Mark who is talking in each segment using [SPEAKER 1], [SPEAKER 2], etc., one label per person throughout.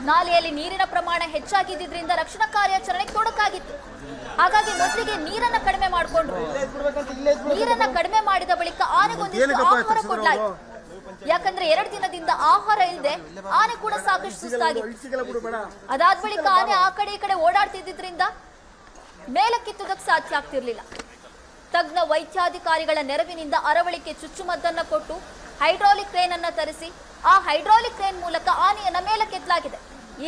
[SPEAKER 1] ನಾಲೆಯಲ್ಲಿ ನೀರಿನ ಪ್ರಮಾಣ ಹೆಚ್ಚಾಗಿದ್ದರಿಂದ ರಕ್ಷಣಾ ಕಾರ್ಯಾಚರಣೆ ತೊಡಕಾಗಿತ್ತು. ಹಾಗಾಗಿ ಮೊದಲಿಗೆ ನೀರನ್ನ ಕಡಿಮೆ ಮಾಡಿಕೊಂಡ್ರು. ನೀರನ್ನ ಕಡಿಮೆ ಮಾಡಿದ ಬಳಿಕ ಆನೆಗೊಂದಿಷ್ಟು ಆಹಾರ ಕೊಡಲಾಯಿತು. ಯಾಕಂದ್ರೆ 2 ದಿನದಿಂದ ಆಹಾರ ಇಲ್ಲದೆ ಆನೆ ಕೂಡ ಸಾಕಷ್ಟು ಸುಸ್ತಾಗಿತ್ತು. ಅದಾದ ಬಳಿಕ ಆನೆ ಆ ಕಡೆ ಈ ಕಡೆ ಓಡಾಡ್ತಿದ್ರಿಂದ ಮೇಲಕ್ಕೆತ್ತುವುದಕ್ಕೆ ಸಾಧ್ಯ ಆಗ್ತಿರ್ಲಿಲ್ಲ. ತಜ್ಞ ವೈದ್ಯಾಧಿಕಾರಿಗಳ ನೆರವಿನಿಂದ ಅರವಳಿಕೆ ಚುಚ್ಚುಮದ್ದನ್ನ ಕೊಟ್ಟು ಹೈಡ್ರಾಲಿಕ್ ಕ್ರೇನ್ ಅನ್ನ ತರಿಸಿ ಆ ಹೈಡ್ರಾಲಿಕ್ ಕ್ರೇನ್ ಮೂಲಕ ಆನೆಯನ್ನ ಮೇಲಕ್ಕೆತ್ತಲಾಗಿದೆ.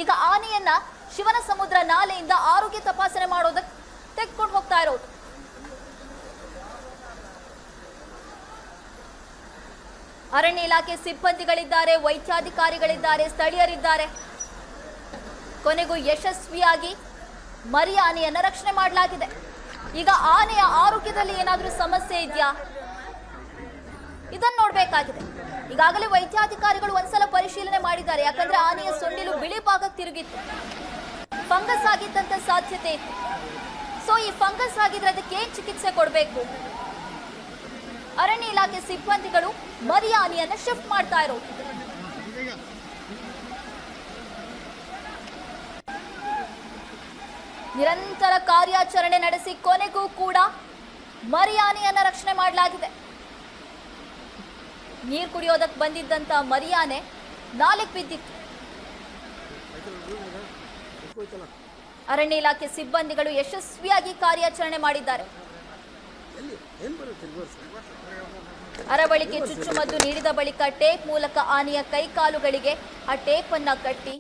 [SPEAKER 1] ಈಗ ಆನೆಯನ್ನ ಶಿವನ ಸಮುದ್ರ ನಾಲೆಯಿಂದ ಆರೋಗ್ಯ ತಪಾಸಣೆ ಮಾಡೋದಕ್ಕೆ ತೆಗೆದುಕೊಂಡು ಹೋಗ್ತಾ ಇರೋದು. ಅರಣ್ಯ ಇಲಾಖೆ ಸಿಬ್ಬಂದಿಗಳಿದ್ದಾರೆ, ವೈದ್ಯಾಧಿಕಾರಿಗಳಿದ್ದಾರೆ, ಸ್ಥಳೀಯರಿದ್ದಾರೆ. ಕೊನೆಗೂ ಯಶಸ್ವಿಯಾಗಿ ಮರಿ ಆನೆಯನ್ನ ರಕ್ಷಣೆ ಮಾಡಲಾಗಿದೆ. ಈಗ ಆನೆಯ ಆರೋಗ್ಯದಲ್ಲಿ ಏನಾದರೂ ಸಮಸ್ಯೆ ಇದೆಯಾ ಇದನ್ನು ನೋಡಬೇಕಾಗಿದೆ. ಈಗಾಗಲೇ ವೈದ್ಯಾಧಿಕಾರಿಗಳು ಒಂದ್ಸಲ ಪರಿಶೀಲನೆ ಮಾಡಿದ್ದಾರೆ. ಯಾಕಂದ್ರೆ ಆನೆಯ ಸೊಂಡಿಲು ಬಿಳಿ ಭಾಗಕ್ಕೆ ತಿರುಗಿತ್ತು, ಫಂಗಸ್ ಆಗಿದ್ದಂತ ಸಾಧ್ಯತೆ ಇತ್ತು. ಸೊ ಈ ಫಂಗಸ್ ಆಗಿದ್ರೆ ಅದಕ್ಕೆ ಏನ್ ಚಿಕಿತ್ಸೆ ಕೊಡಬೇಕು? ಅರಣ್ಯ ಇಲಾಖೆ ಸಿಬ್ಬಂದಿಗಳು ಮರಿ ಆನೆಯನ್ನ ಶಿಫ್ಟ್ ಮಾಡ್ತಾ ಇರೋದು. ನಿರಂತರ ಕಾರ್ಯಾಚರಣೆ ನಡೆಸಿ ಕೊನೆಗೂ ಕೂಡ ಮರಿ ಆನೆಯನ್ನ ರಕ್ಷಣೆ ಮಾಡಲಾಗಿದೆ. ನೀರು ಕುಡಿಯೋದಕ್ಕೆ ಬಂದಿದ್ದಂತ ಮರಿ ಆನೆ ನಾಲೆಗೆ ಬಿದ್ದಿತ್ತು. ಅರಣ್ಯ ಇಲಾಖೆ ಸಿಬ್ಬಂದಿಗಳು ಯಶಸ್ವಿಯಾಗಿ ಕಾರ್ಯಾಚರಣೆ ಮಾಡಿದ್ದಾರೆ. ಅರವಳಿಕೆ ಚುಚ್ಚುಮದ್ದು ನೀಡಿದ ಬಳಿಕ ಟೇಪ್ ಮೂಲಕ ಆನೆಯ ಕೈಕಾಲುಗಳಿಗೆ ಆ ಟೇಪ್ ಅನ್ನ ಕಟ್ಟಿ